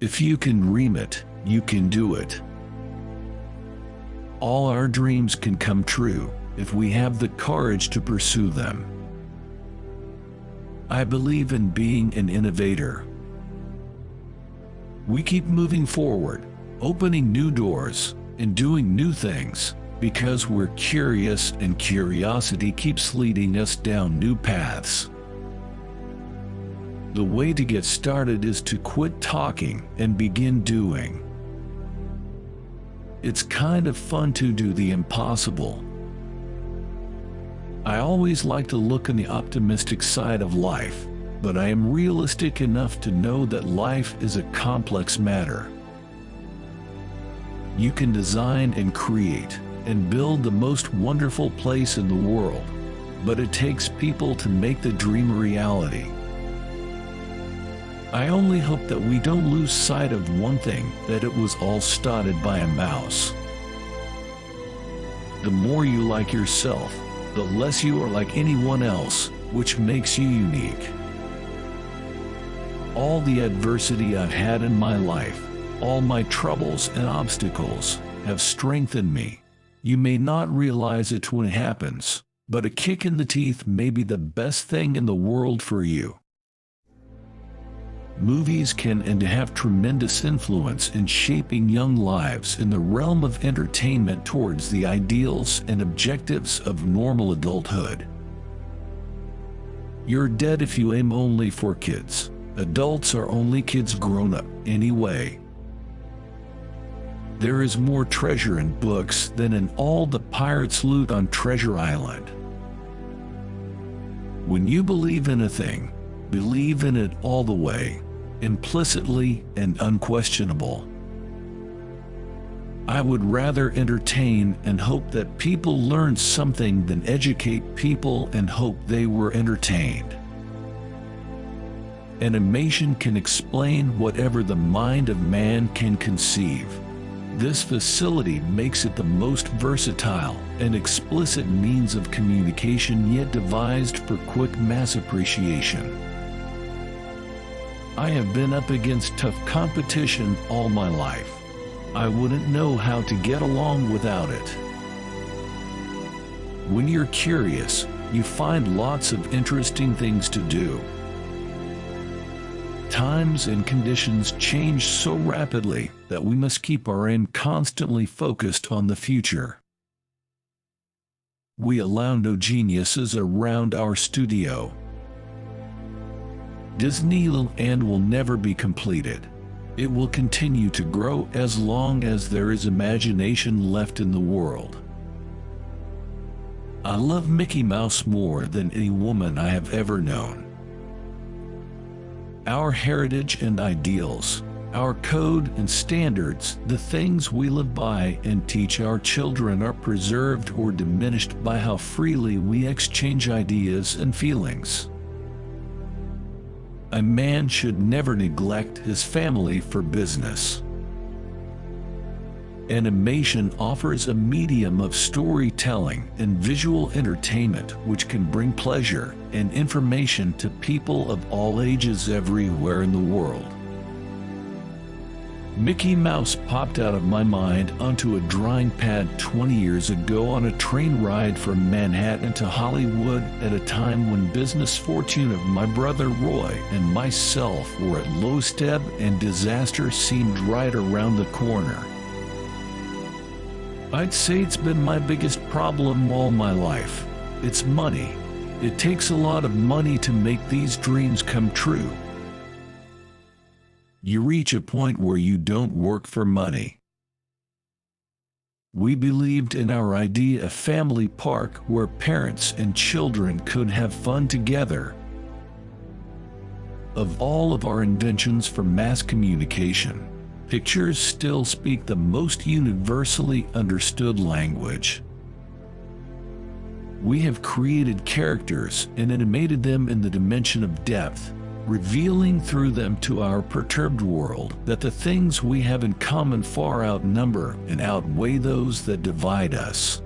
If you can dream it, you can do it. All our dreams can come true if we have the courage to pursue them. I believe in being an innovator. We keep moving forward, opening new doors, and doing new things because we're curious, and curiosity keeps leading us down new paths. The way to get started is to quit talking and begin doing. It's kind of fun to do the impossible. I always like to look on the optimistic side of life, but I am realistic enough to know that life is a complex matter. You can design and create and build the most wonderful place in the world, but it takes people to make the dream a reality. I only hope that we don't lose sight of one thing, that it was all started by a mouse. The more you like yourself, the less you are like anyone else, which makes you unique. All the adversity I've had in my life, all my troubles and obstacles, have strengthened me. You may not realize it when it happens, but a kick in the teeth may be the best thing in the world for you. Movies can and have tremendous influence in shaping young lives in the realm of entertainment towards the ideals and objectives of normal adulthood. You're dead if you aim only for kids. Adults are only kids grown up anyway. There is more treasure in books than in all the pirates' loot on Treasure Island. When you believe in a thing, believe in it all the way, implicitly and unquestionable. I would rather entertain and hope that people learn something than educate people and hope they were entertained. Animation can explain whatever the mind of man can conceive. This facility makes it the most versatile and explicit means of communication, yet devised for quick mass appreciation. I have been up against tough competition all my life. I wouldn't know how to get along without it. When you're curious, you find lots of interesting things to do. Times and conditions change so rapidly that we must keep our aim constantly focused on the future. We allow no geniuses around our studio. Disneyland will never be completed. It will continue to grow as long as there is imagination left in the world. I love Mickey Mouse more than any woman I have ever known. Our heritage and ideals, our code and standards, the things we live by and teach our children are preserved or diminished by how freely we exchange ideas and feelings. A man should never neglect his family for business. Animation offers a medium of storytelling and visual entertainment which can bring pleasure and information to people of all ages everywhere in the world. Mickey Mouse popped out of my mind onto a drawing pad 20 years ago on a train ride from Manhattan to Hollywood at a time when business fortune of my brother Roy and myself were at low ebb and disaster seemed right around the corner. I'd say it's been my biggest problem all my life. It's money. It takes a lot of money to make these dreams come true. You reach a point where you don't work for money. We believed in our idea of family park where parents and children could have fun together. Of all of our inventions for mass communication, pictures still speak the most universally understood language. We have created characters and animated them in the dimension of depth, revealing through them to our perturbed world that the things we have in common far outnumber and outweigh those that divide us.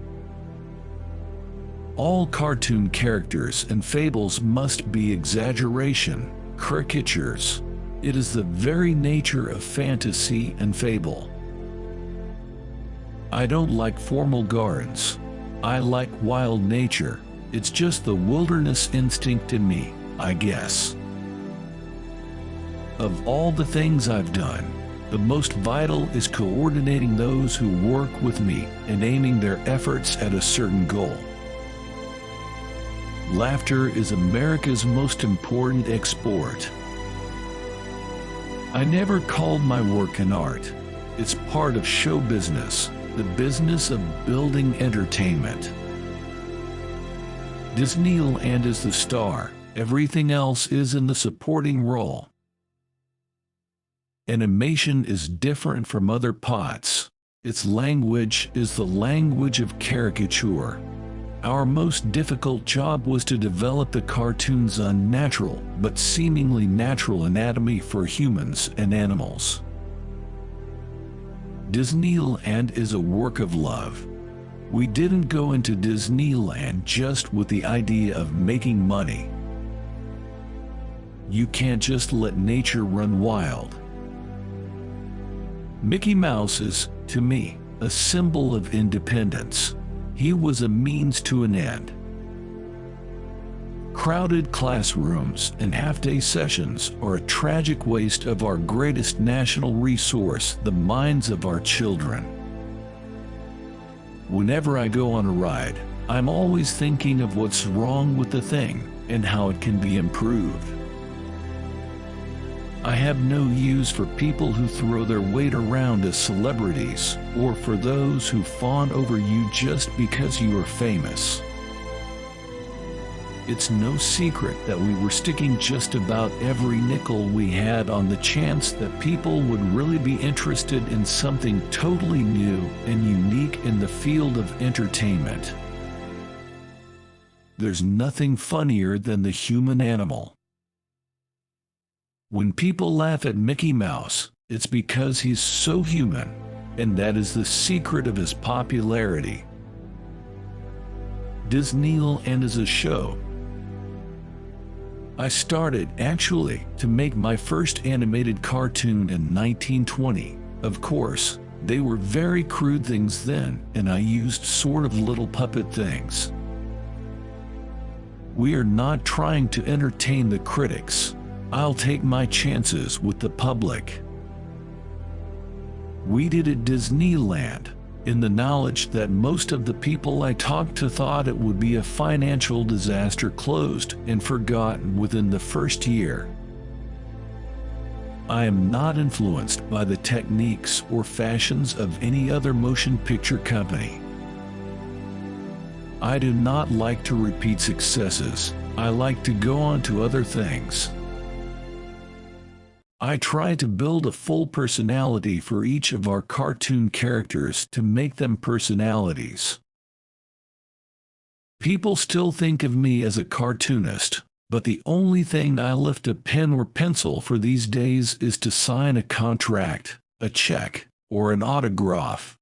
All cartoon characters and fables must be exaggeration, caricatures, It is the very nature of fantasy and fable. I don't like formal gardens. I like wild nature. It's just the wilderness instinct in me, I guess. Of all the things I've done, the most vital is coordinating those who work with me and aiming their efforts at a certain goal. Laughter is America's most important export. I never called my work an art. It's part of show business, the business of building entertainment. Disneyland is the star. Everything else is in the supporting role. Animation is different from other pots. Its language is the language of caricature. Our most difficult job was to develop the cartoon's unnatural, but seemingly natural anatomy for humans and animals. Disneyland is a work of love. We didn't go into Disneyland just with the idea of making money. You can't just let nature run wild. Mickey Mouse is, to me, a symbol of independence. He was a means to an end. Crowded classrooms and half-day sessions are a tragic waste of our greatest national resource, the minds of our children. Whenever I go on a ride, I'm always thinking of what's wrong with the thing and how it can be improved. I have no use for people who throw their weight around as celebrities, or for those who fawn over you just because you are famous. It's no secret that we were sticking just about every nickel we had on the chance that people would really be interested in something totally new and unique in the field of entertainment. There's nothing funnier than the human animal. When people laugh at Mickey Mouse, it's because he's so human, and that is the secret of his popularity. Disneyland is a show. I started, actually, to make my first animated cartoon in 1920. Of course, they were very crude things then, and I used sort of little puppet things. We are not trying to entertain the critics. I'll take my chances with the public. We did at Disneyland, in the knowledge that most of the people I talked to thought it would be a financial disaster, closed and forgotten within the first year. I am not influenced by the techniques or fashions of any other motion picture company. I do not like to repeat successes. I like to go on to other things. I try to build a full personality for each of our cartoon characters to make them personalities. People still think of me as a cartoonist, but the only thing I lift a pen or pencil for these days is to sign a contract, a check, or an autograph.